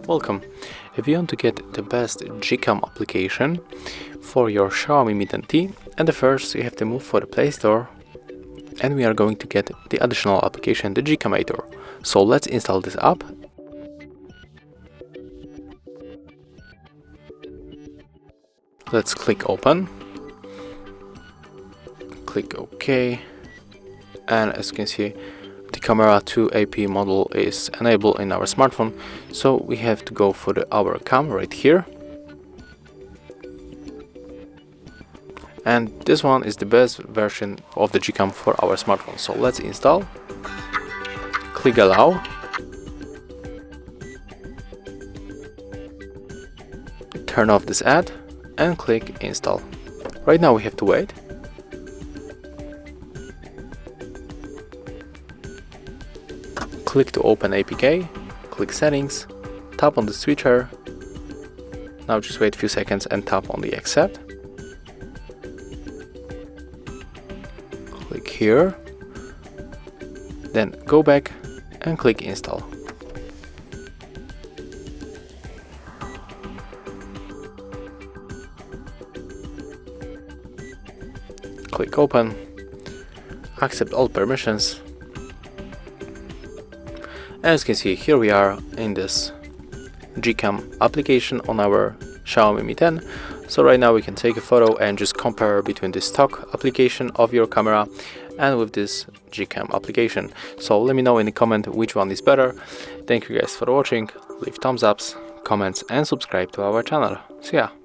Welcome. If you want to get the best Gcam application for your Xiaomi Mi 10T, and the first you have to move for the Play Store, and we are going to get the additional application, the Gcam App. So let's install this app. Let's click open, click OK, and as you can see, the camera 2 AP model is enabled in our smartphone, so we have to go for our cam right here, and this one is the best version of the Gcam for our smartphone. So let's install, click allow, turn off this ad and click install. Right now we have to wait. Click to open APK, click settings, tap on the switcher. Now just wait a few seconds and tap on the accept. Click here, then go back and click install. Click open, accept all permissions. As you can see, here we are in this Gcam application on our Xiaomi Mi 10. So right now we can take a photo and just compare between the stock application of your camera and with this Gcam application. So let me know in the comment which one is better. Thank you guys for watching. Leave thumbs ups, comments and subscribe to our channel. See ya!